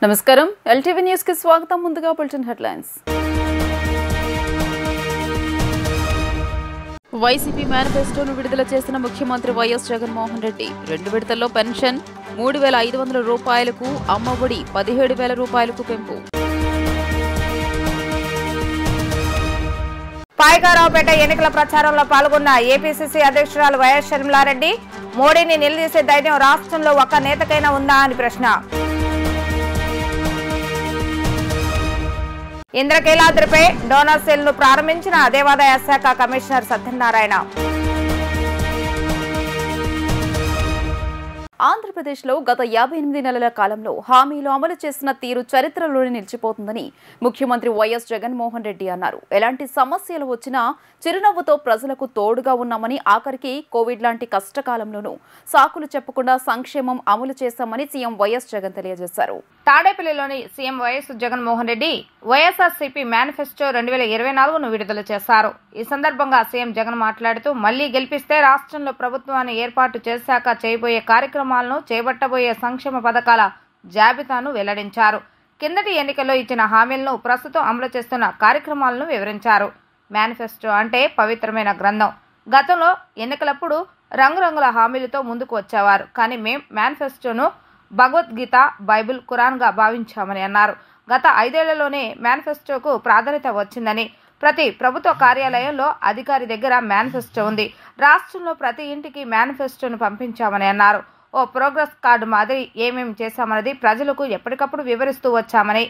నమస్కారం LTV news కి స్వాగతం. ముందుగా బులెటిన్ హెడ్లైన్స్. వైసీపీ మేనిఫెస్టోను విడుదల చేసిన ముఖ్యమంత్రి వైఎస్ జగన్మోహన్ రెడ్డి 2 విడతల్లో పెన్షన్ 3,500 రూపాయలకు, అమ్మఒడి 17,000 రూపాయలకు పెంపు. పాయకారావుపేట ఎన్నికల ప్రచారంలో పాల్గొన్న ఏపీసీసీ అధ్యక్షురాలు వైఎస్ షర్మిలారెడ్డి మోడీని నిలదీసే ధైర్యం రాష్ట్రంలో ఒక్క నేతకైనా ఉందా అని ప్రశ్న. ఇంద్రకీలాద్రిపై డోనర్ సెల్ ను ప్రారంభించిన దేవాదాయ శాఖ కమిషనర్ సత్యనారాయణ. ఆంధ్రప్రదేశ్లో గత 58 నెలల కాలంలో హామీలు అమలు చేసిన తీరు చరిత్రలోనే నిలిచిపోతుందని ముఖ్యమంత్రి వైఎస్ జగన్మోహన్ రెడ్డి అన్నారు. ఎలాంటి సమస్యలు వచ్చినా చిరునవ్వుతో ప్రజలకు తోడుగా ఉన్నామని, ఆఖరికి కోవిడ్ లాంటి కష్టకాలంలోనూ సాకులు చెప్పకుండా సంక్షేమం అమలు చేశామని సీఎం వైఎస్ జగన్ తెలియజేశారు. తాడేపల్లిలోని CM YS Jaganmohan Reddy YSRCP manifesto 2024ను విడుదల చేశారు. ఈ సందర్భంగా సీఎం జగన్ మాట్లాడుతూ, మళ్లీ గెలిపిస్తే రాష్ట్రంలో ప్రభుత్వాన్ని ఏర్పాటు చేశాక చేయబోయే కార్యక్రమాలను, చేపట్టబోయే సంక్షేమ పథకాల జాబితాను వెల్లడించారు. కిందటి ఎన్నికల్లో ఇచ్చిన హామీలను, ప్రస్తుతం అమలు చేస్తున్న కార్యక్రమాలను వివరించారు. మేనిఫెస్టో అంటే పవిత్రమైన గ్రంథం. గతంలో ఎన్నికలప్పుడు రంగురంగుల హామీలతో ముందుకు వచ్చేవారు. కానీ మేం మేనిఫెస్టోను భగవద్గీత, బైబిల్, ఖురాన్ గా భావించామని అన్నారు. గత 5 ఏళ్లలోనే మేనిఫెస్టోకు ప్రాధాన్యత వచ్చిందని, ప్రతి ప్రభుత్వ కార్యాలయంలో అధికారి దగ్గర మేనిఫెస్టో ఉంది. రాష్ట్రంలో ప్రతి ఇంటికి మేనిఫెస్టోను పంపించామని అన్నారు. ఓ ప్రోగ్రెస్ కార్డు మాదిరి ఏమేమి చేశామన్నది ప్రజలకు ఎప్పటికప్పుడు వివరిస్తూ వచ్చామని,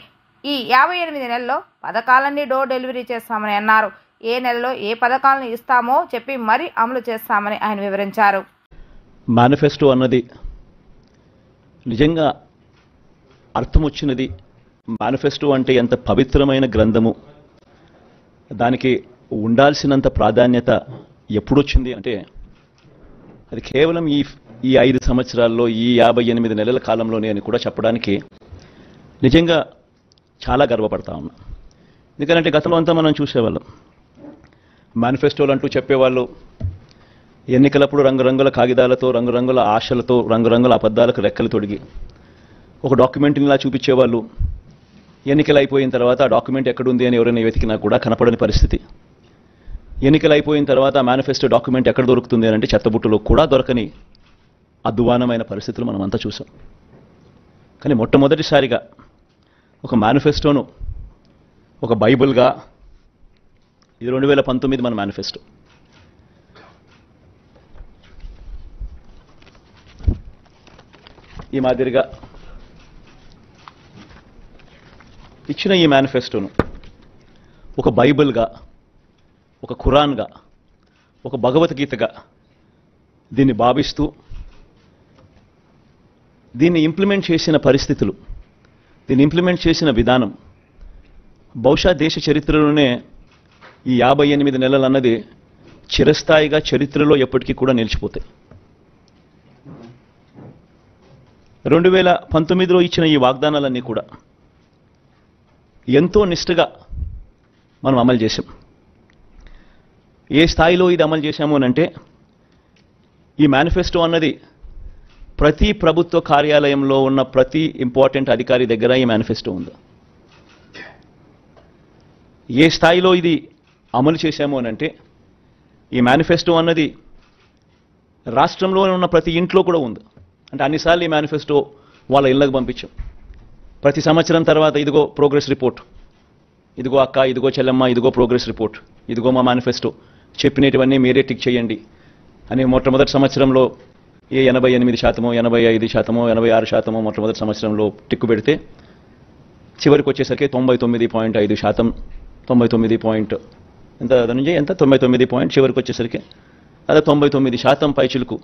ఈ 58 నెలల్లో పథకాలన్నీ డోర్ డెలివరీ చేస్తామని అన్నారు. ఏ నెలలో ఏ పథకాలను ఇస్తామో చెప్పి మరీ అమలు చేస్తామని ఆయన వివరించారు. మేనిఫెస్టో అన్నది నిజంగా అర్థం వచ్చినది. మేనిఫెస్టో అంటే ఎంత పవిత్రమైన గ్రంథము, దానికి ఉండాల్సినంత ప్రాధాన్యత ఎప్పుడొచ్చింది అంటే అది కేవలం ఈ 5 సంవత్సరాల్లో, ఈ 58 నెలల కాలంలోనే అని కూడా చెప్పడానికి నిజంగా చాలా గర్వపడతా ఉన్నా. ఎందుకంటే గతంలో అంతా మనం చూసేవాళ్ళం, మేనిఫెస్టోలు అంటూ చెప్పేవాళ్ళు ఎన్నికలప్పుడు రంగురంగుల కాగితాలతో, రంగురంగుల ఆశలతో, రంగురంగుల అబద్ధాలకు రెక్కలు తొడిగి ఒక డాక్యుమెంట్నిలా చూపించేవాళ్ళు. ఎన్నికలు అయిపోయిన తర్వాత ఆ డాక్యుమెంట్ ఎక్కడుంది అని ఎవరైనా వెతికినా కూడా కనపడని పరిస్థితి. ఎన్నికలు అయిపోయిన తర్వాత మేనిఫెస్టో డాక్యుమెంట్ ఎక్కడ దొరుకుతుంది అని అంటే చెత్తబుట్టలో కూడా దొరకని అధ్వానమైన పరిస్థితులు మనం అంతా చూసాం. కానీ మొట్టమొదటిసారిగా ఒక మేనిఫెస్టోను ఒక బైబిల్గా, ఇది 2019 మన మేనిఫెస్టో, ఈ మాదిరిగా ఇచ్చిన ఈ మేనిఫెస్టోను ఒక బైబిల్గా, ఒక ఖురాన్గా, ఒక భగవద్గీతగా దీన్ని భావిస్తూ దీన్ని ఇంప్లిమెంట్ చేసిన పరిస్థితులు, దీన్ని ఇంప్లిమెంట్ చేసిన విధానం బహుశా దేశ చరిత్రలోనే ఈ 58 నెలలు అన్నది చిరస్థాయిగా చరిత్రలో ఎప్పటికీ కూడా నిలిచిపోతాయి. 2019లో ఇచ్చిన ఈ వాగ్దానాలన్నీ కూడా ఎంతో నిష్ఠగా మనం అమలు చేశాం. ఏ స్థాయిలో ఇది అమలు చేశాము అనంటే, ఈ మేనిఫెస్టో అన్నది ప్రతి ప్రభుత్వ కార్యాలయంలో ఉన్న ప్రతి ఇంపార్టెంట్ అధికారి దగ్గర ఈ మేనిఫెస్టో ఉంది. ఏ స్థాయిలో ఇది అమలు చేశాము అనంటే, ఈ మేనిఫెస్టో అన్నది రాష్ట్రంలో ఉన్న ప్రతి ఇంట్లో కూడా ఉంది. అంటే అన్నిసార్లు ఈ మేనిఫెస్టో వాళ్ళ ఇళ్ళకు పంపించాం. ప్రతి సంవత్సరం తర్వాత ఇదిగో ప్రోగ్రెస్ రిపోర్ట్, ఇదిగో అక్క, ఇదిగో చెల్లెమ్మ, ఇదిగో ప్రోగ్రెస్ రిపోర్ట్, ఇదిగో మా మేనిఫెస్టో, చెప్పినటువన్నీ మీరే టిక్ చేయండి అని మొట్టమొదటి సంవత్సరంలో 88%, 85%, 86% మొట్టమొదటి సంవత్సరంలో టిక్కు పెడితే చివరికి వచ్చేసరికి 99.5%, 99 ఎంత నుంచి ఎంత 99 చివరికి వచ్చేసరికి అదే 99% పైచిలుకు,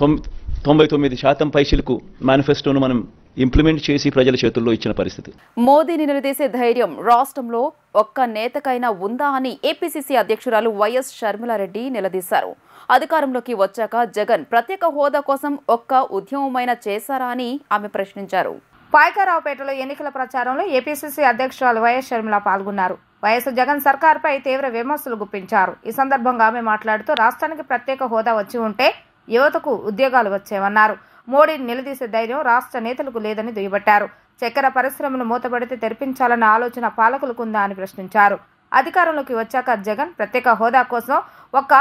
99% పైచిలుకు మేనిఫెస్టోను మనం ఇంప్లిమెంట్ చేసి ప్రజల చేతుల్లో ఇచ్చిన పరిస్థితి. మోదీని నిలదీసే ధైర్యం రాష్ట్రంలో ఒక్క నేతకైనా ఉందా అని ఏపీసీసీ అధ్యక్షురాలు వైఎస్ షర్మిలారెడ్డి నిలదీశారు. అధికారంలోకి వచ్చాక జగన్ ప్రత్యేక హోదా కోసం ఒక్క ఉద్యమమైనా చేశారా అని ఆమె ప్రశ్నించారు. పాయకారావుపేటలో ఎన్నికల ప్రచారంలో ఏపీసీసీ అధ్యక్షురాలు వైఎస్ షర్మిల పాల్గొన్నారు. వైఎస్ జగన్ సర్కార్పై తీవ్ర విమర్శలు గుప్పించారు. ఈ సందర్భంగా ఆమె మాట్లాడుతూ, రాష్ట్రానికి ప్రత్యేక హోదా వచ్చి ఉంటే యువతకు ఉద్యోగాలు వచ్చేవన్నారు. మోడీని నిలదీసే ధైర్యం రాష్ట్ర నేతలకు లేదని దుయ్యబట్టారు. చక్కెర పరిశ్రమను మూతపడితే తెరిపించాలన్న ఆలోచన పాలకులకు ఉందా అని ప్రశ్నించారు. అధికారంలోకి వచ్చాక జగన్ ప్రత్యేక హోదా కోసం ఒక్క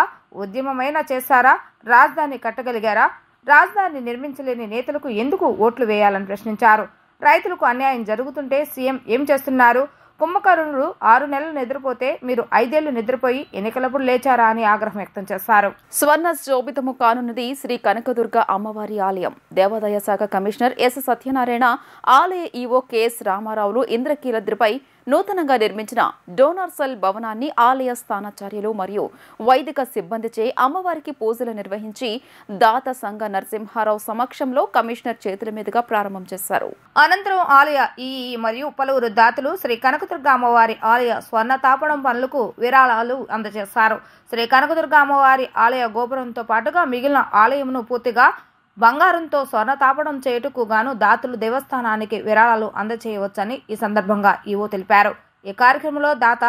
ఉద్యమమైనా చేశారా? రాజధాని కట్టగలిగారా? రాజధాని నిర్మించలేని నేతలకు ఎందుకు ఓట్లు వేయాలని ప్రశ్నించారు. రైతులకు అన్యాయం జరుగుతుంటే సీఎం ఏం చేస్తున్నారు? కుంభకర్ణుడు 6 నెలలు నిద్రపోతే మీరు 5 ఏళ్లు నిద్రపోయి ఎన్నికలప్పుడు లేచారా అని ఆగ్రహం వ్యక్తం చేశారు. స్వర్ణ శోభితము కానున్నది శ్రీ కనకదుర్గ అమ్మవారి ఆలయం. దేవాదాయ శాఖ కమిషనర్ ఎస్ సత్యనారాయణ, ఆలయ ఈవో కెఎస్ రామారావులు ఇంద్రకీలాద్రిపై నూతనంగా నిర్మించిన డోనర్ సెల్ భవనాన్ని ఆలయ స్థానాచార్యులు మరియు వైదిక సిబ్బందిచే అమ్మవారికి పూజలు నిర్వహించి దాత సంఘ నరసింహారావు సమక్షంలో కమిషనర్ చేతుల మీదుగా ప్రారంభం చేశారు. అనంతరం ఆలయ ఈఈ మరియు పలువురు దాతలు శ్రీ కనకదుర్గ అమ్మవారి ఆలయ స్వర్ణ తాపడం పనులకు విరాళాలు అందజేశారు. శ్రీ కనకదుర్గ అమ్మవారి ఆలయ గోపురంతో పాటుగా మిగిలిన ఆలయమును పూర్తిగా బంగారంతో స్వర్ణ తాపడం చేయుటకు గాను దాతలు దేవస్థానానికి విరాళాలు అందజేయవచ్చని ఈ సందర్భంగా ఈవో తెలిపారు. ఈ కార్యక్రమంలో దాత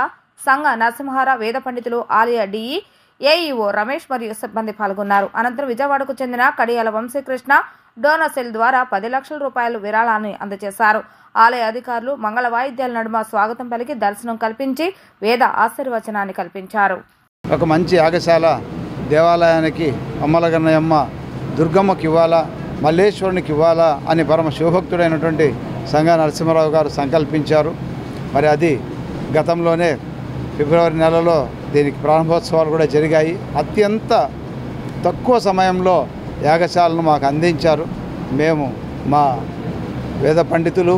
సంఘ నరసింహారావు, వేద పండితులు, ఆలయ డిఈ, ఏఈఓ రమేష్ మరియు సిబ్బంది పాల్గొన్నారు. అనంతరం విజయవాడకు చెందిన కడియాల వంశీకృష్ణ డోనర్ సెల్ ద్వారా 10 లక్షల రూపాయల విరాళాన్ని అందజేశారు. ఆలయ అధికారులు మంగళ వాయిద్యాల నడుమ స్వాగతం పలికి దర్శనం కల్పించి వేద ఆశీర్వచనాన్ని కల్పించారు. ఒక మంచి యాగశాల దేవాలయానికి అమ్మలగన్నయమ్మ దుర్గమ్మకి ఇవ్వాలా, మల్లేశ్వరునికి ఇవ్వాలా అని పరమ శివభక్తుడైనటువంటి సంఘ నరసింహారావు గారు సంకల్పించారు. మరి అది గతంలోనే ఫిబ్రవరి నెలలో దీనికి ప్రారంభోత్సవాలు కూడా జరిగాయి. అత్యంత తక్కువ సమయంలో యాగశాలను మాకు అందించారు. మేము మా వేద పండితులు,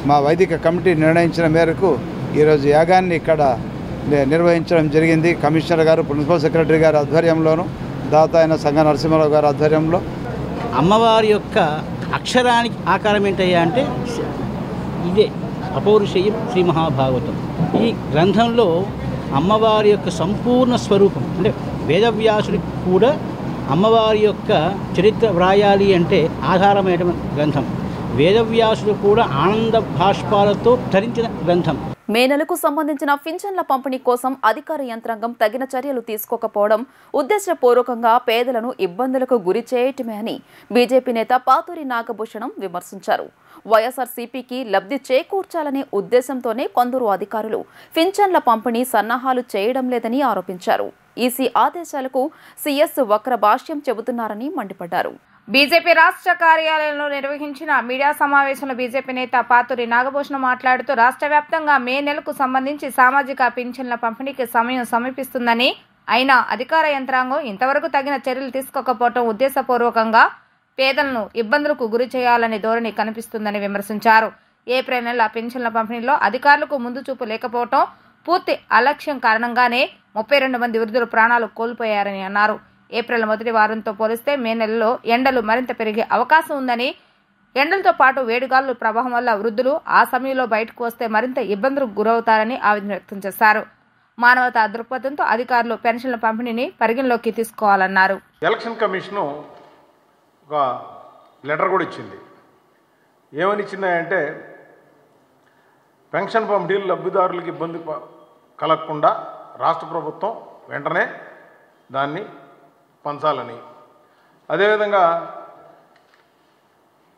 మా వైదిక కమిటీ నిర్ణయించిన మేరకు ఈరోజు యాగాన్ని ఇక్కడ నిర్వహించడం జరిగింది. కమిషనర్ గారు, ప్రిన్సిపల్ సెక్రటరీ గారి ఆధ్వర్యంలోను, దాత అయిన సంఘ నరసింహారావు గారి ఆధ్వర్యంలో. అమ్మవారి యొక్క అక్షరానికి ఆకారం ఏంటయ్యా అంటే ఇదే అపౌరుషేయం శ్రీ మహాభాగవతం. ఈ గ్రంథంలో అమ్మవారి యొక్క సంపూర్ణ స్వరూపం అంటే వేదవ్యాసుడికి కూడా అమ్మవారి యొక్క చరిత్ర వ్రాయాలి అంటే ఆధారమైన గ్రంథం. వేదవ్యాసుడు కూడా ఆనంద భాష్పాలతో ధరించిన గ్రంథం. మే నెలకు సంబంధించిన పింఛన్ల పంపిణీ కోసం అధికార యంత్రాంగం తగిన చర్యలు తీసుకోకపోవడం ఉద్దేశపూర్వకంగా పేదలను ఇబ్బందులకు గురి చేయటమే అని బీజేపీ నేత పాతూరి నాగభూషణం విమర్శించారు. వైఎస్ఆర్సీపీకి లబ్ధి చేకూర్చాలనే ఉద్దేశంతోనే కొందరు అధికారులు పింఛన్ల పంపిణీ సన్నాహాలు చేయడం లేదని ఆరోపించారు. ఈసీ ఆదేశాలకు సీఎస్ వక్ర భాష్యం చెబుతున్నారని మండిపడ్డారు. బీజేపీ రాష్ట్ర కార్యాలయంలో నిర్వహించిన మీడియా సమావేశంలో బీజేపీ నేత పాతూరి నాగభూషణం మాట్లాడుతూ రాష్ట్ర వ్యాప్తంగా మే నెలకు సంబంధించి సామాజిక పింఛన్ల పంపిణీకి సమయం సమీపిస్తుందని, అయినా అధికార యంత్రాంగం ఇంతవరకు తగిన చర్యలు తీసుకోకపోవడం ఉద్దేశపూర్వకంగా పేదలను ఇబ్బందులకు గురి చేయాలనే ధోరణి కనిపిస్తుందని విమర్శించారు. ఏప్రిల్ నెల పింఛన్ల పంపిణీలో అధికారులకు ముందు చూపు లేకపోవడం, పూర్తి అలక్ష్యం కారణంగానే 32 మంది వృద్ధులు ప్రాణాలు కోల్పోయారని అన్నారు. ఏప్రిల్ మొదటి వారంతో పోలిస్తే మే నెలలో ఎండలు మరింత పెరిగే అవకాశం ఉందని, ఎండలతో పాటు వేడిగాలుల ప్రభావం వల్ల వృద్ధులు ఆ సమయంలో బయటకు వస్తే మరింత ఇబ్బందులకు గురవుతారని ఆవేదన వ్యక్తం చేశారు. మానవతా దృక్పథంతో అధికారులు పెన్షన్ల పంపిణీని పరిగణలోకి తీసుకోవాలన్నారు. ఎలక్షన్ కమిషన్ ఒక లెటర్ కూడా ఇచ్చింది. ఏమని ఇచ్చిందంటే పెన్షన్ పంపిణీలు లబ్ధిదారులకు ఇబ్బంది కలగకుండా రాష్ట్ర ప్రభుత్వం వెంటనే దాన్ని పంచాలని. అదేవిధంగా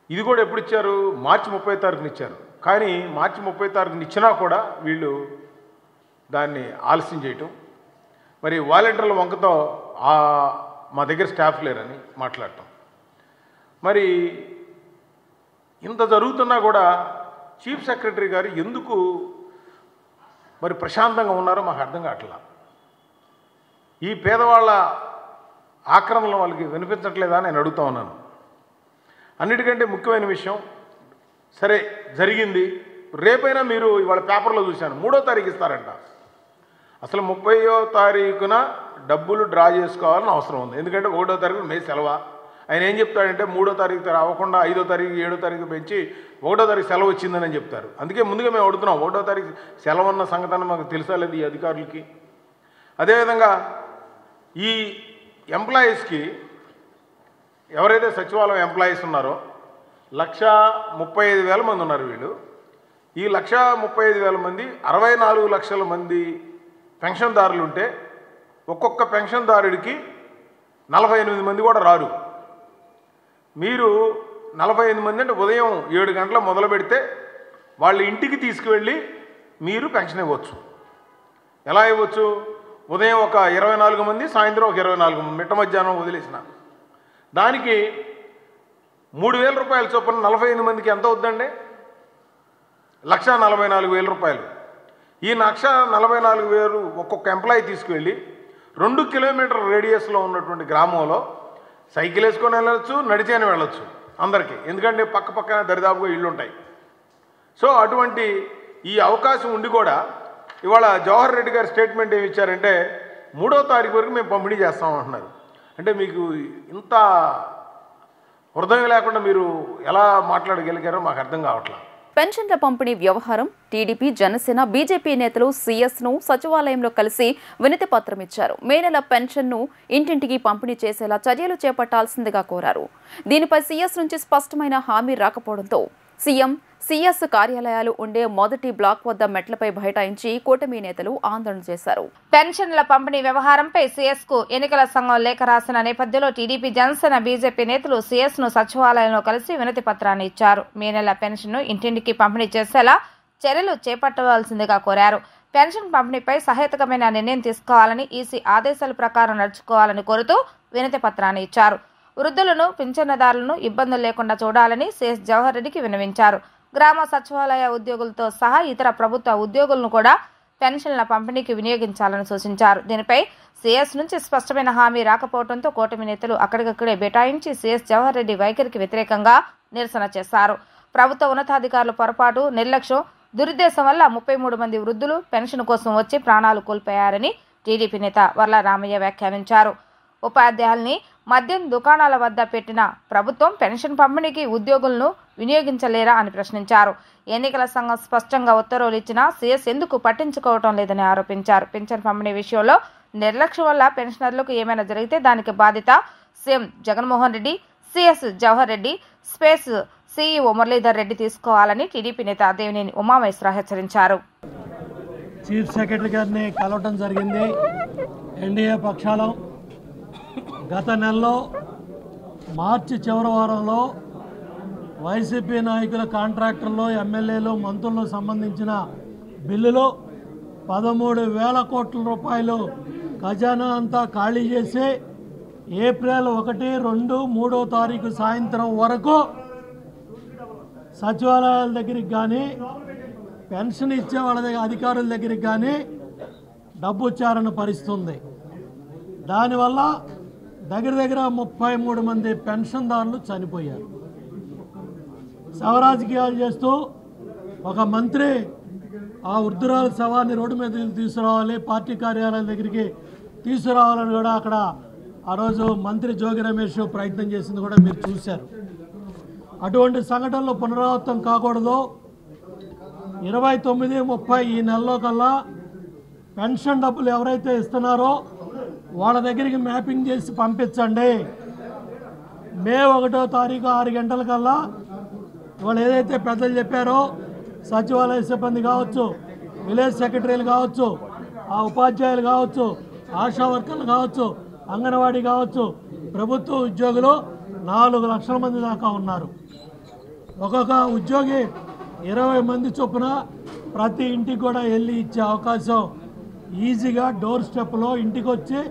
ఇది కూడా ఎప్పుడు ఇచ్చారు? మార్చి 30 తారీఖున ఇచ్చారు. కానీ మార్చి 30 తారీఖున ఇచ్చినా కూడా వీళ్ళు దాన్ని ఆలస్యం చేయటం, మరి వాలంటీర్ల వంకతో మా దగ్గర స్టాఫ్ లేరని మాట్లాడటం. మరి ఇంత జరుగుతున్నా కూడా చీఫ్ సెక్రటరీ గారు ఎందుకు మరి ప్రశాంతంగా ఉన్నారో మాకు అర్థం కావట్లా. ఈ పేదవాళ్ళ ఆక్రమణలు వాళ్ళకి వినిపించట్లేదా నేను అడుగుతా ఉన్నాను. అన్నిటికంటే ముఖ్యమైన విషయం, సరే జరిగింది, రేపైనా మీరు ఇవాళ పేపర్లో చూశాను 3వ తారీఖు ఇస్తారంట. అసలు 30వ తారీఖున డబ్బులు డ్రా చేసుకోవాలని అవసరం ఉంది. ఎందుకంటే 1వ తారీఖు మే సెలవు. ఆయన ఏం చెప్తాడంటే 3వ తారీఖు అవ్వకుండా 5వ తారీఖు 7వ తారీఖు పెంచి 1వ తారీఖు సెలవు వచ్చిందని చెప్తారు. అందుకే ముందుగా మేము అడుగుతున్నాం, 1వ తారీఖు సెలవు అన్న సంగతి మాకు తెలుసా లేదు ఈ అధికారులకి. అదేవిధంగా ఈ ఎంప్లాయీస్కి ఎవరైతే సచివాలయం ఎంప్లాయీస్ ఉన్నారో 1,35,000 మంది ఉన్నారు. వీళ్ళు ఈ 1,35,000 మంది 64 లక్షల మంది పెన్షన్దారులు ఉంటే ఒక్కొక్క పెన్షన్దారుడికి 48 మంది కూడా రారు. మీరు 45 మంది అంటే ఉదయం 7 గంటల మొదలు పెడితే వాళ్ళ ఇంటికి తీసుకువెళ్ళి మీరు పెన్షన్ ఇవ్వచ్చు. ఎలా ఇవ్వచ్చు? ఉదయం ఒక 24 మంది, సాయంత్రం ఒక 24 మంది, మిట్ట మధ్యాహ్నం వదిలేసిన దానికి 3,000 రూపాయల చొప్పున 45 మందికి ఎంత అవుతుందండి? 1,44,000 రూపాయలు. ఈ 1,44,000 ఒక్కొక్క ఎంప్లాయీ తీసుకువెళ్ళి 2 కిలోమీటర్ రేడియస్లో ఉన్నటువంటి గ్రామంలో సైకిల్ వేసుకొని వెళ్ళచ్చు, నడిచేని వెళ్ళచ్చు అందరికీ. ఎందుకంటే పక్క పక్కన దరిదాపుగా ఇళ్ళు ఉంటాయి. సో అటువంటి ఈ అవకాశం ఉండి కూడా ఇవాళ జవహర్ రెడ్డి గారు స్టేట్మెంట్ ఏమి ఇచ్చారంటే 3వ తారీఖు వరకు మేము పంపిణీ చేస్తామంటున్నారు. అంటే మీకు ఇంత హృదయం లేకుండా మీరు ఎలా మాట్లాడగలిగారో మాకు అర్థం కావట్లేదు. పెన్షన్ల పంపిణీ వ్యవహారం టీడీపీ, జనసేన, బీజేపీ నేతలు సీఎస్ను సచివాలయంలో కలిసి వినతి పత్రం ఇచ్చారు. మే నెల పెన్షన్ను ఇంటింటికి పంపిణీ చేసేలా చర్యలు చేపట్టాల్సిందిగా కోరారు. దీనిపై సీఎస్ నుంచి స్పష్టమైన హామీ రాకపోవడంతో సీఎం, సీఎస్ కార్యాలయాలు ఉండే మొదటి బ్లాక్ వద్ద మెట్లపై బైఠాయించి కూటమి నేతలు ఆందోళన చేశారు. పెన్షన్ల పంపిణీ వ్యవహారంపై సీఎస్ కు ఎన్నికల సంఘం లేఖ రాసిన నేపథ్యంలో టీడీపీ, జనసేన, బీజేపీ నేతలు సీఎస్ ను సచివాలయంలో కలిసి వినతి పత్రాన్ని ఇచ్చారు. మే నెల పెన్షన్ ను ఇంటింటికి పంపిణీ చేసేలా చర్యలు చేపట్టవలసిందిగా కోరారు. పెన్షన్ పంపిణీపై సహేతుకమైన నిర్ణయం తీసుకోవాలని, ఈసీ ఆదేశాల ప్రకారం నడుచుకోవాలని కోరుతూ వినతి పత్రాన్ని ఇచ్చారు. వృద్ధులను, పింఛన్దారులను ఇబ్బందులు లేకుండా చూడాలని సీఎస్ జవహర్ రెడ్డికి విన్నవించారు. గ్రామ సచివాలయ ఉద్యోగులతో సహా ఇతర ప్రభుత్వ ఉద్యోగులను కూడా పెన్షన్ల పంపిణీకి వినియోగించాలని సూచించారు. దీనిపై సీఎస్ నుంచి స్పష్టమైన హామీ రాకపోవడంతో కూటమి నేతలు అక్కడికక్కడే బైఠాయించి సీఎస్ జవహర్ రెడ్డి వైఖరికి వ్యతిరేకంగా నిరసన చేశారు. ప్రభుత్వ ఉన్నతాధికారుల పొరపాటు, నిర్లక్ష్యం, దురుద్దేశం వల్ల 33 మంది వృద్ధులు పెన్షన్ కోసం వచ్చి ప్రాణాలు కోల్పోయారని టీడీపీ నేత వర్ల రామయ్య వ్యాఖ్యానించారు. ఉపాధ్యాయుల్ని మద్యం దుకాణాల వద్ద పెట్టిన ప్రభుత్వం పెన్షన్ పంపిణీకి ఉద్యోగులను వినియోగించలేరా అని ప్రశ్నించారు. ఎన్నికల సంఘం స్పష్టంగా ఉత్తర్వులు ఇచ్చినా సీఎస్ ఎందుకు పట్టించుకోవటం లేదని ఆరోపించారు. పెన్షన్ పంపిణీ విషయంలో నిర్లక్ష్యం వల్ల పెన్షనర్లకు ఏమైనా జరిగితే దానికి బాధ్యత CM Jaganmohan Reddy, CS Jawahar Reddy, space CEO Muralidhar Reddy తీసుకోవాలని టీడీపీ నేత దేవినేని ఉమామహేశ్వరరావు హెచ్చరించారు. చీఫ్ సెక్రటరీ గారిని కలవటం జరిగింది. ఎన్డీఏ పక్షాలు గత నెలలో మార్చి చివరి వారంలో వైసీపీ నాయకుల, కాంట్రాక్టర్లు, ఎమ్మెల్యేలు, మంత్రులకు సంబంధించిన బిల్లులు 13,000 కోట్ల రూపాయలు ఖజానా అంతా ఖాళీ చేసి ఏప్రిల్ 1, 2, 3వ తారీఖు సాయంత్రం వరకు సచివాలయాల దగ్గరికి కానీ, పెన్షన్ ఇచ్చే వాళ్ళ దగ్గర అధికారుల దగ్గరికి కానీ డబ్బు ఉచ్చారణ పరిస్థితుంది. దానివల్ల దగ్గర 33 మంది పెన్షన్దారులు చనిపోయారు. శవరాజకీయాలు చేస్తూ ఒక మంత్రి ఆ వృద్ధురాల శవాన్ని రోడ్డు మీద తీసుకురావాలి, పార్టీ కార్యాలయం దగ్గరికి తీసుకురావాలని కూడా అక్కడ ఆ రోజు మంత్రి జోగి రమేష్ ప్రయత్నం చేసింది కూడా మీరు చూశారు. అటువంటి సంఘటనలు పునరావృతం కాకూడదు. 29, 30 ఈ నెలలో కల్లా పెన్షన్ డబ్బులు ఎవరైతే ఇస్తున్నారో వాళ్ళ దగ్గరికి మ్యాపింగ్ చేసి పంపించండి. మే 1వ తారీఖు 6 గంటల కల్లా వాళ్ళు ఏదైతే పెద్దలు చెప్పారో సచివాలయ సిబ్బంది కావచ్చు, విలేజ్ సెక్రటరీలు కావచ్చు, ఆ ఉపాధ్యాయులు కావచ్చు, ఆశా వర్కర్లు కావచ్చు, అంగన్వాడీ కావచ్చు, ప్రభుత్వ ఉద్యోగులు 4 లక్షల మంది దాకా ఉన్నారు. ఒక్కొక్క ఉద్యోగి 20 మంది చొప్పున ప్రతి ఇంటికి కూడా వెళ్ళి ఇచ్చే అవకాశం, ఈజీగా డోర్ స్టెప్లో ఇంటికి వచ్చి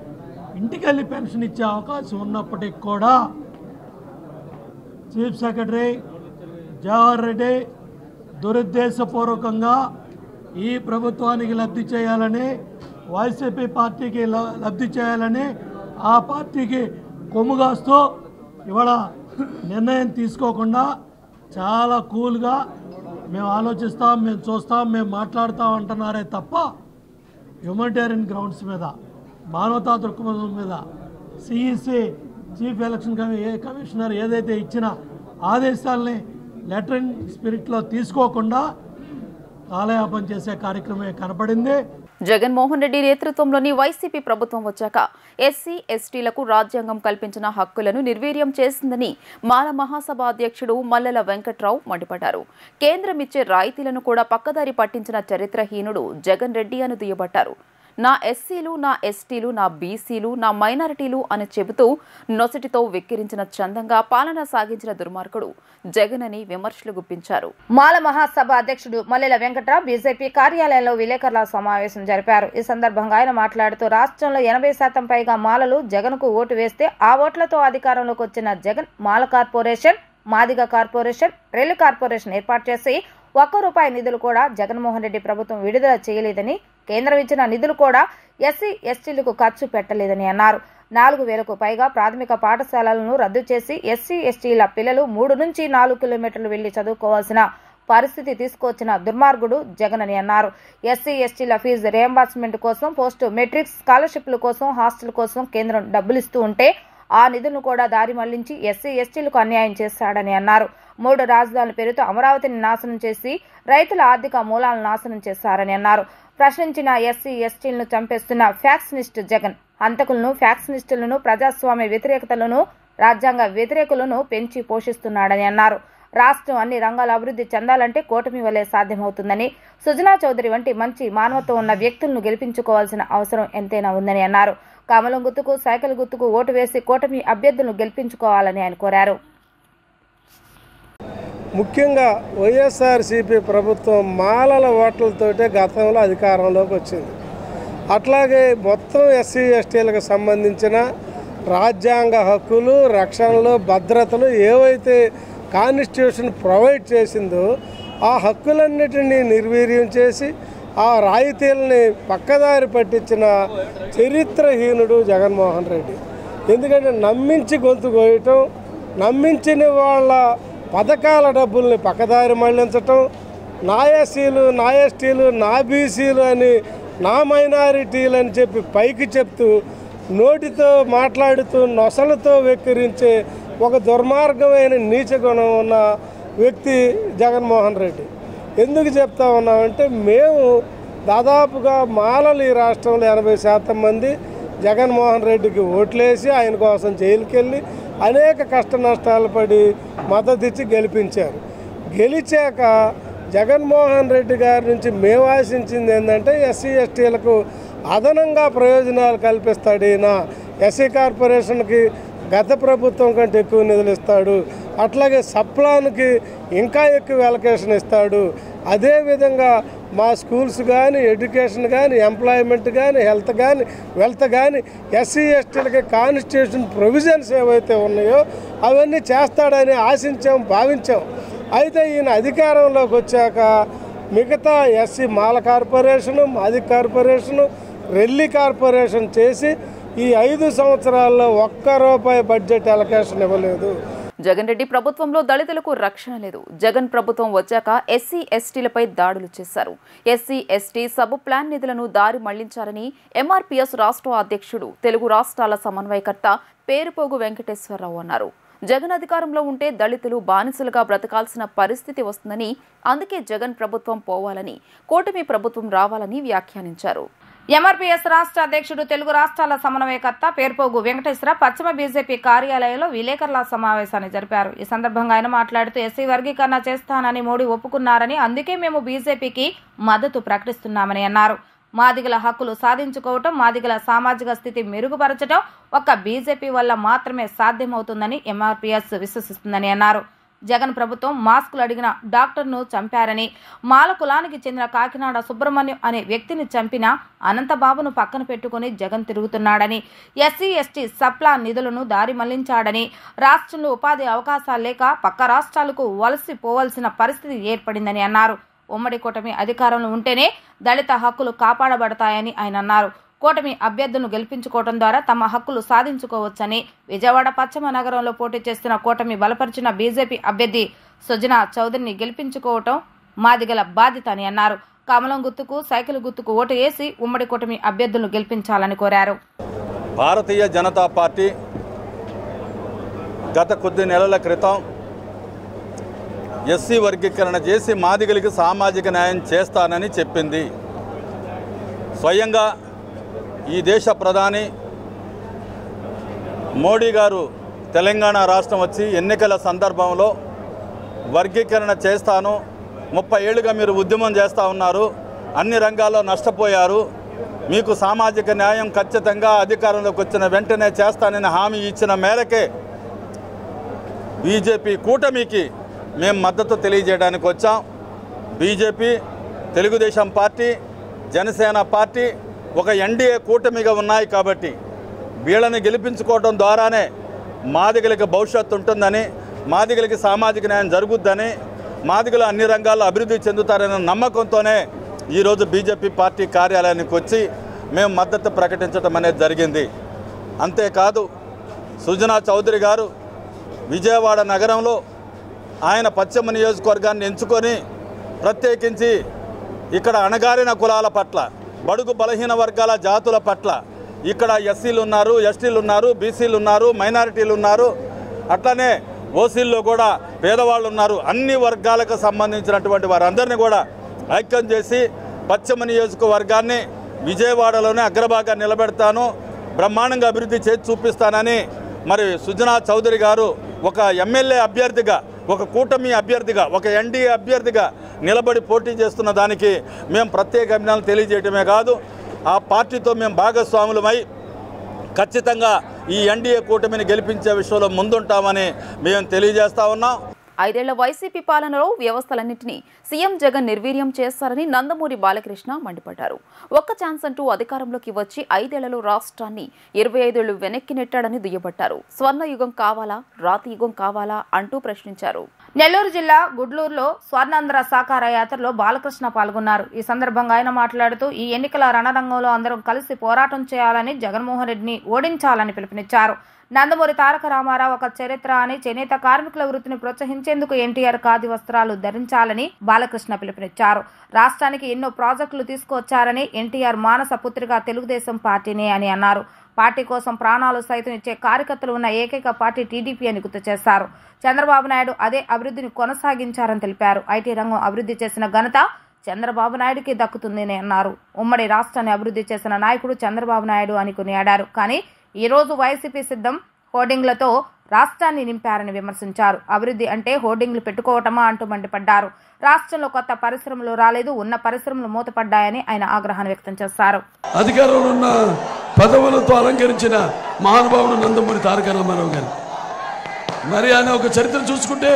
ఇంటికి వెళ్ళి పెన్షన్ ఇచ్చే అవకాశం ఉన్నప్పటికీ కూడా చీఫ్ సెక్రటరీ జవహర్ రెడ్డి దురుద్దేశపూర్వకంగా ఈ ప్రభుత్వానికి లబ్ధి చేయాలని, వైసీపీ పార్టీకి లబ్ధి చేయాలని ఆ పార్టీకి కొమ్ముగాస్తూ ఇవాళ నిర్ణయం తీసుకోకుండా చాలా కూల్గా మేము ఆలోచిస్తాం, మేము చూస్తాం, మేము మాట్లాడుతాం అంటున్నారే తప్ప హ్యూమనిటేరియన్ గ్రౌండ్స్ మీద, మానవతా దృక్పథం మీద సిఈసి చీఫ్ ఎలక్షన్ కమిషనర్ ఏదైతే ఇచ్చిన ఆదేశాలని లెటర్ అండ్ స్పిరిట్లో తీసుకోకుండా కాలయాపన చేసే కార్యక్రమమే కనపడింది. జగన్మోహన్ రెడ్డి నేతృత్వంలోని వైసీపీ ప్రభుత్వం వచ్చాక ఎస్సీ, ఎస్టీలకు రాజ్యాంగం కల్పించిన హక్కులను నిర్వీర్యం చేసిందని మాల మహాసభ అధ్యక్షుడు మల్లెల వెంకట్రావు మండిపడ్డారు. కేంద్రం ఇచ్చే రాయితీలను కూడా పక్కదారి పట్టించిన చరిత్రహీనుడు జగన్ రెడ్డి అని దుయ్యబట్టారు. నా ఎస్సీలు, నా ఎస్టీలు, నా బీసీలు, నా మైనారిటీలు అని చెబుతూ నొసటితో వెక్కిరించిన చందంగా పాలన సాగించిన దుర్మార్గుడు జగన్ అని విమర్శలు గుప్పించారు. మాల మహాసభ అధ్యక్షుడు మల్లెల వెంకట్రావు బీజేపీ కార్యాలయంలో విలేకరుల సమావేశం జరిపారు. ఈ సందర్భంగా ఆయన మాట్లాడుతూ రాష్ట్రంలో 80% పైగా మాలలు జగన్ కు ఓటు వేస్తే ఆ ఓట్లతో అధికారంలోకి వచ్చిన Jagan Mala corporation, Madiga corporation, Relli corporation ఏర్పాటు చేసి ₹1 నిధులు కూడా జగన్మోహన్ రెడ్డి ప్రభుత్వం విడుదల చేయలేదని, కేంద్రం ఇచ్చిన నిధులు కూడా ఎస్సీ ఎస్టీలకు ఖర్చు పెట్టలేదని అన్నారు. 4,000కు పైగా ప్రాథమిక పాఠశాలలను రద్దు చేసి ఎస్సీ ఎస్టీల పిల్లలు 3 నుంచి 4 కిలోమీటర్లు వెళ్లి చదువుకోవాల్సిన పరిస్థితి తీసుకొచ్చిన దుర్మార్గుడు జగన్ అని అన్నారు. ఎస్సీ ఎస్టీల ఫీజు రియంబర్స్మెంట్ కోసం, పోస్ట్ మెట్రిక్ స్కాలర్షిప్ల కోసం, హాస్టల్ కోసం కేంద్రం డబ్బులిస్తూ ఉంటే ఆ నిధులను కూడా దారి మళ్లించి ఎస్సీ ఎస్టీలకు అన్యాయం చేశాడని అన్నారు. 3 రాజధానుల పేరుతో అమరావతిని నాశనం చేసి రైతుల ఆర్థిక మూలాలను నాశనం చేశారని అన్నారు. ప్రశ్నించిన ఎస్సీ ఎస్టీలను చంపేస్తున్న ఫ్యాక్షనిస్ట్ జగన్ హంతకులను, ఫ్యాక్షనిస్టులను, ప్రజాస్వామ్య వ్యతిరేకతలను, రాజ్యాంగ వ్యతిరేకులను పెంచి పోషిస్తున్నాడని అన్నారు. రాష్ట్రం అన్ని రంగాల అభివృద్ధి చెందాలంటే కూటమి వల్లే సాధ్యమవుతుందని, సుజనా చౌదరి వంటి మంచి మానవత్వం ఉన్న వ్యక్తులను గెలిపించుకోవాల్సిన అవసరం ఎంతైనా ఉందని అన్నారు. కమలం గుర్తుకు, సైకిల్ గుర్తుకు ఓటు వేసి కూటమి అభ్యర్థులను గెలిపించుకోవాలని ఆయన కోరారు. ముఖ్యంగా వైఎస్ఆర్సీపీ ప్రభుత్వం మాలల ఓట్లతోటే గతంలో అధికారంలోకి వచ్చింది. అట్లాగే మొత్తం ఎస్సీ ఎస్టీలకు సంబంధించిన రాజ్యాంగ హక్కులు, రక్షణలు, భద్రతలు ఏవైతే కాన్స్టిట్యూషన్ ప్రొవైడ్ చేసిందో ఆ హక్కులన్నిటినీ నిర్వీర్యం చేసి ఆ రాయితీలని పక్కదారి పట్టించిన చరిత్రహీనుడు జగన్మోహన్ రెడ్డి. ఎందుకంటే నమ్మించి గొంతు కోయటం, నమ్మించిన వాళ్ళ పథకాల డబ్బుల్ని పక్కదారి మళ్లించటం, నా ఎస్సీలు, నా ఎస్టీలు, నా బీసీలు అని, నా మైనారిటీలు అని చెప్పి పైకి చెప్తూ నోటితో మాట్లాడుతూ నొసలతో వెక్కిరించే ఒక దుర్మార్గమైన నీచ గుణం ఉన్న వ్యక్తి జగన్మోహన్ రెడ్డి. ఎందుకు చెప్తా ఉన్నామంటే మేము దాదాపుగా మాలలు ఈ రాష్ట్రంలో 80% మంది జగన్మోహన్ రెడ్డికి ఓట్లేసి ఆయన కోసం జైలుకి వెళ్ళి అనేక కష్ట నష్టాలు పడి మద్దతు ఇచ్చి గెలిపించారు. గెలిచాక జగన్మోహన్ రెడ్డి గారి నుంచి మేము ఆశించింది ఏంటంటే ఎస్సీ ఎస్టీలకు అదనంగా ప్రయోజనాలు కల్పిస్తాడు. ఈయన ఎస్సీ కార్పొరేషన్కి గత ప్రభుత్వం కంటే ఎక్కువ నిధులు ఇస్తాడు, అట్లాగే సప్లాన్కి ఇంకా ఎక్కువ అలొకేషన్ ఇస్తాడు. అదేవిధంగా మా స్కూల్స్ కానీ, ఎడ్యుకేషన్ కానీ, ఎంప్లాయ్మెంట్ కానీ, హెల్త్ కానీ, వెల్త్ కానీ ఎస్సీ ఎస్టీలకి కాన్స్టిట్యూషన్ ప్రొవిజన్స్ ఏవైతే ఉన్నాయో అవన్నీ చేస్తాడని ఆశించాం, భావించాం. అయితే ఈయన అధికారంలోకి వచ్చాక మిగతా ఎస్సీ మాల కార్పొరేషను, మాది కార్పొరేషను, రెల్లి కార్పొరేషన్ చేసి ఈ 5 సంవత్సరాల్లో ₹1 బడ్జెట్ అలొకేషన్ ఇవ్వలేదు. జగన్ రెడ్డి ప్రభుత్వంలో దళితులకు రక్షణ లేదు. జగన్ ప్రభుత్వం వచ్చాక ఎస్సీ ఎస్టీలపై దాడులు చేశారు. ఎస్సీ ఎస్టీ సబ్ ప్లాన్ నిధులను దారి మళ్లించారని ఎంఆర్పీఎస్ రాష్ట్ర అధ్యక్షుడు, తెలుగు రాష్ట్రాల సమన్వయకర్త పేరుపోగు వెంకటేశ్వరరావు అన్నారు. జగన్ అధికారంలో ఉంటే దళితులు బానిసలుగా బ్రతకాల్సిన పరిస్థితి వస్తుందని, అందుకే జగన్ ప్రభుత్వం పోవాలని, కూటమి ప్రభుత్వం రావాలని వ్యాఖ్యానించారు. ఎంఆర్పీఎస్ రాష్ట్ర అధ్యక్షుడు, తెలుగు రాష్ట్రాల సమన్వయకర్త పేర్పోగు వెంకటేశ్వర పశ్చిమ బీజేపీ కార్యాలయంలో విలేకరుల సమావేశాన్ని జరిపారు. ఈ సందర్భంగా ఆయన మాట్లాడుతూ ఎస్సీ వర్గీకరణ చేస్తానని మోడీ ఒప్పుకున్నారని, అందుకే మేము బీజేపీకి మద్దతు ప్రకటిస్తున్నామని అన్నారు. మాదిగల హక్కులు సాధించుకోవటం, మాదిగల సామాజిక స్థితి మెరుగుపరచడం ఒక్క బీజేపీ వల్ల మాత్రమే సాధ్యమవుతుందని ఎంఆర్పీఎస్ విశ్వసిస్తుందని అన్నారు. జగన్ ప్రభుత్వం మాస్కులు అడిగిన డాక్టర్ను చంపారని, మాల కులానికి చెందిన కాకినాడ సుబ్రహ్మణ్యం అనే వ్యక్తిని చంపిన అనంతబాబును పక్కన పెట్టుకుని జగన్ తిరుగుతున్నాడని, ఎస్సీ ఎస్టీ సప్లా నిధులను దారి మళ్లించాడని, రాష్ట్రంలో ఉపాధి అవకాశాలు లేక పక్క రాష్ట్రాలకు వలసిపోవాల్సిన పరిస్థితి ఏర్పడిందని అన్నారు. ఉమ్మడి కూటమి అధికారంలో ఉంటేనే దళిత హక్కులు కాపాడబడతాయని ఆయన అన్నారు. కూటమి అభ్యర్థులను గెలిపించుకోవడం ద్వారా తమ హక్కులు సాధించుకోవచ్చని, విజయవాడ పశ్చిమ నగరంలో పోటీ చేస్తున్న కూటమి బలపరిచిన బీజేపీ అభ్యర్థి సుజనా చౌదరిని గెలిపించుకోవటం మాదిగల బాధ్యత అని అన్నారు. కమలం గుర్తుకు, సైకిల్ గుర్తుకు ఓటు వేసి ఉమ్మడి కూటమి అభ్యర్థులను గెలిపించాలని కోరారు. భారతీయ జనతా పార్టీ గత కొద్ది నెలల క్రితం ఎస్సీ వర్గీకరణ చేసి మాదిగలికి సామాజిక న్యాయం చేస్తానని చెప్పింది. స్వయంగా ఈ దేశ ప్రధాని మోడీ గారు తెలంగాణ రాష్ట్రం వచ్చి ఎన్నికల సందర్భంలో వర్గీకరణ చేస్తాను, 30 ఏళ్ళుగా మీరు ఉద్యమం చేస్తూ ఉన్నారు, అన్ని రంగాల్లో నష్టపోయారు, మీకు సామాజిక న్యాయం ఖచ్చితంగా అధికారంలోకి వచ్చిన వెంటనే చేస్తానని హామీ ఇచ్చిన మేరకే బీజేపీ కూటమికి మేము మద్దతు తెలియజేయడానికి వచ్చాం. BJP, Telugu Desam party, Janasena party ఒక ఎన్డీఏ కూటమిగా ఉన్నాయి కాబట్టి వీళ్ళని గెలిపించుకోవడం ద్వారానే మాదిగలకి భవిష్యత్తు ఉంటుందని, మాదిగలకి సామాజిక న్యాయం జరుగుద్దని, మాదిగలు అన్ని రంగాల్లో అభివృద్ధి చెందుతారనే నమ్మకంతోనే ఈరోజు బీజేపీ పార్టీ కార్యాలయానికి వచ్చి మేము మద్దతు ప్రకటించడం అనేది జరిగింది. అంతేకాదు సుజనా చౌదరి గారు విజయవాడ నగరంలో ఆయన పశ్చిమ నియోజకవర్గాన్ని ఎంచుకొని ప్రత్యేకించి ఇక్కడ అణగారిన కులాల పట్ల, బడుగు బలహీన వర్గాల జాతుల పట్ల, ఇక్కడ ఎస్సీలు ఉన్నారు, ఎస్టీలు ఉన్నారు, బీసీలు ఉన్నారు, మైనారిటీలు ఉన్నారు, అట్లనే ఓసీల్లో కూడా పేదవాళ్ళు ఉన్నారు. అన్ని వర్గాలకు సంబంధించినటువంటి వారందరినీ కూడా ఐక్యం చేసి పశ్చిమ నియోజకవర్గాన్ని విజయవాడలోనే అగ్రభాగా నిలబెడతాను, బ్రహ్మాండంగా అభివృద్ధి చేసి చూపిస్తానని మరి సుజనా చౌదరి గారు ఒక ఎమ్మెల్యే అభ్యర్థిగా, ఒక కూటమి అభ్యర్థిగా, ఒక ఎన్డీఏ అభ్యర్థిగా నిలబడి పోటీ చేస్తున్న దానికి మేము ప్రత్యేక అభినందనలు తెలియజేయటమే కాదు, ఆ పార్టీతో మేము భాగస్వాములమై ఖచ్చితంగా ఈ ఎన్డీఏ కూటమిని గెలిపించే విషయంలో ముందుంటామని మేము తెలియజేస్తా ఉన్నాం. 5 ఏళ్ల వైసీపీ పాలనలో వ్యవస్థలన్నింటినీ సీఎం జగన్ నిర్వీర్యం చేస్తారని నందమూరి బాలకృష్ణ మండిపడ్డారు. ఒక్క ఛాన్స్ అంటూ అధికారంలోకి వచ్చి 5 ఏళ్లలో రాష్ట్రాన్ని 25 ఏళ్లు వెనక్కి నెట్టాడని దుయ్యబట్టారు. స్వర్ణ యుగం కావాలా, రాతి యుగం కావాలా అంటూ ప్రశ్నించారు. నెల్లూరు జిల్లా గుడ్లూరులో స్వర్ణాంధ్ర సాకార యాత్రలో బాలకృష్ణ పాల్గొన్నారు. ఈ సందర్భంగా ఆయన మాట్లాడుతూ ఈ ఎన్నికల రణరంగంలో అందరం కలిసి పోరాటం చేయాలని, జగన్మోహన్ రెడ్డిని ఓడించాలని పిలుపునిచ్చారు. నందమూరి తారక రామారావు ఒక చరిత్ర అని, చేనేత కార్మికుల వృత్తిని ప్రోత్సహించేందుకు ఎన్టీఆర్ ఖాదీ వస్త్రాలు ధరించాలని బాలకృష్ణ పిలుపునిచ్చారు. రాష్ట్రానికి ఎన్నో ప్రాజెక్టులు తీసుకువచ్చారని, ఎన్టీఆర్ మానస పుత్రిక తెలుగుదేశం పార్టీనే అని అన్నారు. పార్టీ కోసం ప్రాణాలు సైతం ఇచ్చే కార్యకర్తలు ఉన్న ఏకైక పార్టీ టీడీపీ అని గుర్తు చేశారు. చంద్రబాబు నాయుడు అదే అభివృద్ధిని కొనసాగించారని తెలిపారు. ఐటీ రంగం అభివృద్ధి చేసిన ఘనత చంద్రబాబు నాయుడుకి దక్కుతుందని అన్నారు. ఉమ్మడి రాష్ట్రాన్ని అభివృద్ధి చేసిన నాయకుడు చంద్రబాబు నాయుడు అని కొనియాడారు. కానీ ఈ రోజు వైసీపీ సిద్ధం హోర్డింగ్లతో రాష్ట్రాన్ని నింపారని విమర్శించారు. అభివృద్ధి అంటే హోర్డింగ్లు పెట్టుకోవటమా అంటూ మండిపడ్డారు. రాష్ట్రంలో కొత్త పరిశ్రమలు రాలేదు, ఉన్న పరిశ్రమలు మూతపడ్డాయని ఆయన ఆగ్రహాన్ని వ్యక్తం చేశారు. అధికారంలో ఉన్న పదవులతో అలంకరించిన మహానుభావుడు నందమూరి తారక రామారావు గారు. మరి ఆయన ఒక చరిత్ర చూసుకుంటే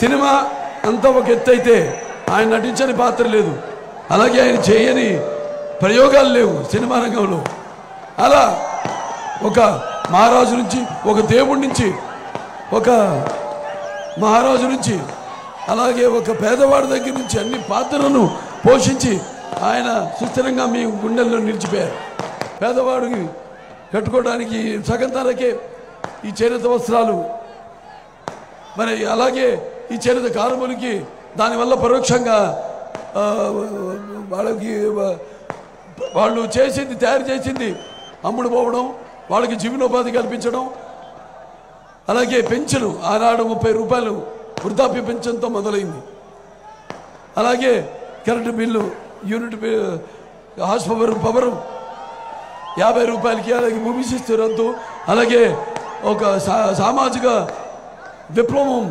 సినిమా అంతా ఒక ఎత్తు అయితే ఆయన నటించని పాత్ర లేదు, అలాగే ఆయన చేయని ప్రయోగాలు లేవు సినిమా రంగంలో. అలా ఒక మహారాజు నుంచి, ఒక దేవుడి నుంచి, ఒక మహారాజు నుంచి, అలాగే ఒక పేదవాడి దగ్గర నుంచి అన్ని పాత్రలను పోషించి ఆయన సుస్థిరంగా మీ గుండెల్లో నిలిచిపోయారు. పేదవాడికి కట్టుకోవడానికి సగం ధరకే ఈ చేనేత వస్త్రాలు, మరి అలాగే ఈ చేనేత కార్మికులకి దానివల్ల పరోక్షంగా వాళ్ళకి వాళ్ళు చేసింది, తయారు చేసింది అమ్ముడు పోవడం, వాళ్ళకి జీవనోపాధి కల్పించడం, అలాగే పెన్షన్ ఆనాడు 30 రూపాయలు వృద్ధాప్య పెన్షన్తో మొదలైంది. అలాగే current bill unit horse power 50 రూపాయలకి, అలాగే భూమి శిస్తు రద్దు, అలాగే ఒక సామాజిక విప్లవం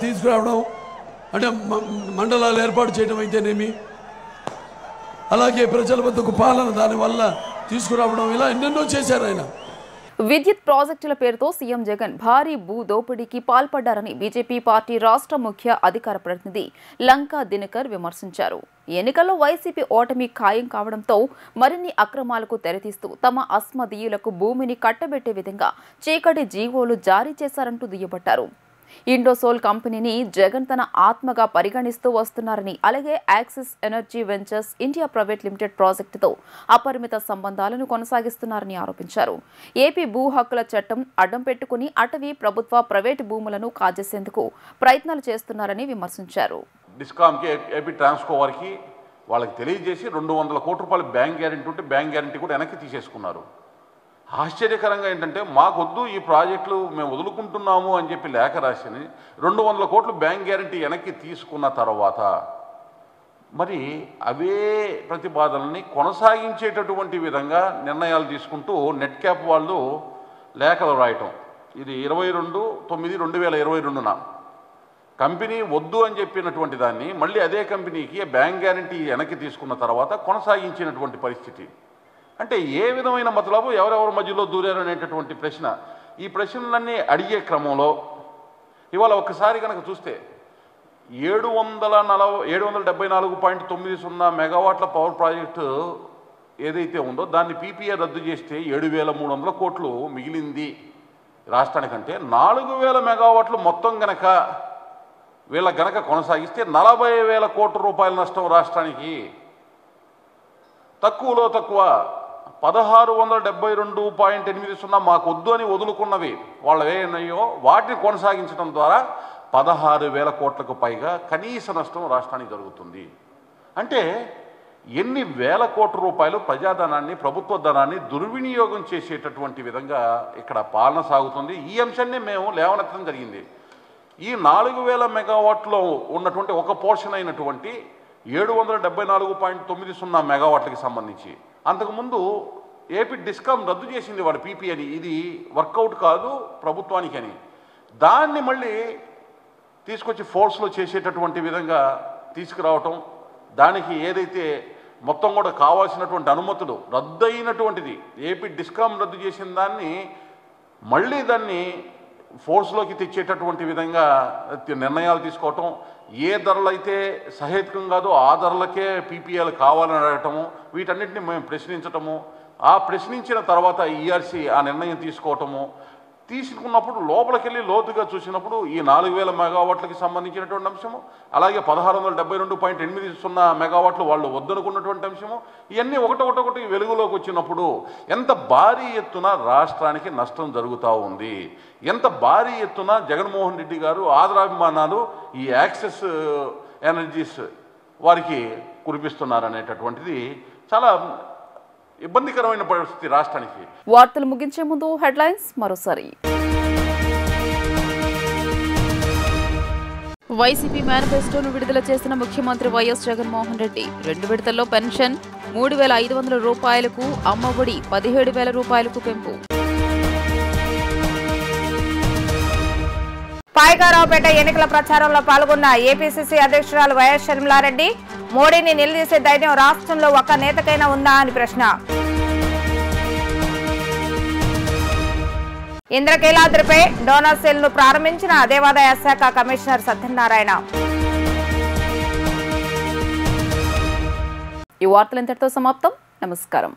తీసుకురావడం, అంటే మండలాలు ఏర్పాటు చేయడం అయితేనేమి, అలాగే ప్రజల వద్దకు పాలన దానివల్ల తీసుకురావడం, ఇలా ఎన్నెన్నో చేశారు ఆయన. విద్యుత్ ప్రాజెక్టుల పేరుతో సీఎం జగన్ భారీ భూ దోపిడీకి పాల్పడ్డారని బీజేపీ పార్టీ రాష్ట్ర ముఖ్య అధికార ప్రతినిధి లంకా దినకర్ విమర్శించారు. ఎన్నికల్లో వైసీపీ ఓటమి ఖాయం కావడంతో మరిన్ని అక్రమాలకు తెరతీస్తూ తమ అస్మదీయులకు భూమిని కట్టబెట్టే విధంగా చీకటి జీవోలు జారీ చేశారంటూ దుయ్యబట్టారు. ఇండోసోల్ కంపెనీని జగన్ తన ఆత్మగా పరిగణిస్తూ వస్తున్నారని, అలాగే Axis Energy Ventures India private limited ప్రాజెక్టుతో అపరిమిత సంబంధాలను కొనసాగిస్తున్నారని ఆరోపించారు. ఏపీ భూ హక్కుల చట్టం అడ్డం పెట్టుకుని అటవీ, ప్రభుత్వ, ప్రైవేటు భూములను కాజేసేందుకు ప్రయత్నాలు చేస్తున్నారని విమర్శించారు. డిస్కామ్కి, ఏపీ ట్రాన్స్కో వారికి వాళ్ళకి తెలియజేసి 200 కోట్ల రూపాయలు బ్యాంక్ గ్యారెంటీ ఉంటే బ్యాంక్ గ్యారెంటీ కూడా వెనక్కి తీసేసుకున్నారు. ఆశ్చర్యకరంగా ఏంటంటే మాకొద్దు ఈ ప్రాజెక్టులు మేము వదులుకుంటున్నాము అని చెప్పి లేఖ రాసిని 200 కోట్లు బ్యాంక్ గ్యారెంటీ వెనక్కి తీసుకున్న తర్వాత మరి అవే ప్రతిపాదనల్ని కొనసాగించేటటువంటి విధంగా నిర్ణయాలు తీసుకుంటూ నెట్ క్యాప్ వాళ్ళు లేఖలు రాయటం. ఇది 22/9/2022న కంపెనీ వద్దు అని చెప్పినటువంటి దాన్ని మళ్ళీ అదే కంపెనీకి బ్యాంక్ గ్యారంటీ వెనక్కి తీసుకున్న తర్వాత కొనసాగించినటువంటి పరిస్థితి. అంటే ఏ విధమైన మతలబు ఎవరెవరి మధ్యలో దూరారు అనేటటువంటి ప్రశ్న. ఈ ప్రశ్నలన్నీ అడిగే క్రమంలో ఇవాళ ఒక్కసారి కనుక చూస్తే 774.90 మెగావాట్ల పవర్ ప్రాజెక్టు ఏదైతే ఉందో దాన్ని పీపీఏ రద్దు చేస్తే 7,300 కోట్లు మిగిలింది రాష్ట్రానికంటే. 4,000 మెగావాట్లు మొత్తం గనక వీళ్ళ గనక కొనసాగిస్తే 40,000 కోట్ల రూపాయల నష్టం రాష్ట్రానికి. తక్కువలో తక్కువ 1,672.80 మాకు వద్దు అని వదులుకున్నవి వాళ్ళు ఏమన్నాయో వాటిని కొనసాగించడం ద్వారా 16,000 కోట్లకు పైగా కనీస నష్టం రాష్ట్రానికి జరుగుతుంది. అంటే ఎన్ని వేల కోట్ల రూపాయలు ప్రజాధనాన్ని, ప్రభుత్వ ధనాన్ని దుర్వినియోగం చేసేటటువంటి విధంగా ఇక్కడ పాలన సాగుతుంది. ఈ అంశాన్ని మేము లేవనెత్తడం జరిగింది. ఈ 4,000 మెగావాట్లో ఉన్నటువంటి ఒక పోర్షన్ అయినటువంటి 774.90 మెగావాట్లకి సంబంధించి అంతకుముందు ఏపీ డిస్కామ్ రద్దు చేసింది వాడు పీపీ అని, ఇది వర్కౌట్ కాదు ప్రభుత్వానికి అని. దాన్ని మళ్ళీ తీసుకొచ్చి ఫోర్స్లో చేసేటటువంటి విధంగా తీసుకురావటం, దానికి ఏదైతే మొత్తం కూడా కావాల్సినటువంటి అనుమతులు రద్దయినటువంటిది ఏపీ డిస్కామ్ రద్దు చేసిన దాన్ని మళ్ళీ దాన్ని ఫోర్స్లోకి తెచ్చేటటువంటి విధంగా నిర్ణయాలు తీసుకోవటం, ఏ ధరలు అయితే సహేతుకం కాదో ఆ ధరలకే పీపీఎల్ కావాలని అడగటము, వీటన్నిటిని మేము ప్రశ్నించటము, ఆ ప్రశ్నించిన తర్వాత ఈఆర్సీ ఆ నిర్ణయం తీసుకోవటము, తీసుకున్నప్పుడు లోపలికి వెళ్ళి లోతుగా చూసినప్పుడు ఈ 4,000 మెగావాట్లకి సంబంధించినటువంటి అంశము, అలాగే 1,672.80 మెగావాట్లు వాళ్ళు వద్దనుకున్నటువంటి అంశము, ఇవన్నీ ఒకటొకటి వెలుగులోకి వచ్చినప్పుడు ఎంత భారీ ఎత్తున రాష్ట్రానికి నష్టం జరుగుతూ ఉంది, ఎంత భారీ ఎత్తున జగన్మోహన్ రెడ్డి గారు ఆదరాభిమానాలు ఈ యాక్సెస్ ఎనర్జీస్ వారికి కురిపిస్తున్నారనేటటువంటిది చాలా ఇబ్బందికరమైన పరిస్థితి రాష్ట్రానికి. వార్తలు ముగించే ముందు హెడ్లైన్స్ మరోసారి. వైసీపీ మేనిఫెస్టోను విడుదల చేసిన ముఖ్యమంత్రి వైఎస్ జగన్మోహన్ రెడ్డి 2 విడతల్లో పెన్షన్ 3,500 రూపాయలకు, అమ్మఒడి 17,000 రూపాయలకు పెంపు. పాయకారావుపేట ఎన్నికల ప్రచారంలో పాల్గొన్న ఏపీసీసీ అధ్యక్షురాలు వైఎస్ షర్మిలారెడ్డి మోడీని నిలదీసే ధైర్యం రాష్ట్రంలో ఒక్క నేతకైనా ఉందా అని ప్రశ్న. ఇంద్రకీలాద్రిపై డోనర్ సెల్ ను ప్రారంభించిన దేవాదాయ శాఖ కమిషనర్ సత్యనారాయణ. ఈ వార్తలు ఇంతటితో సమాప్తం. నమస్కారం.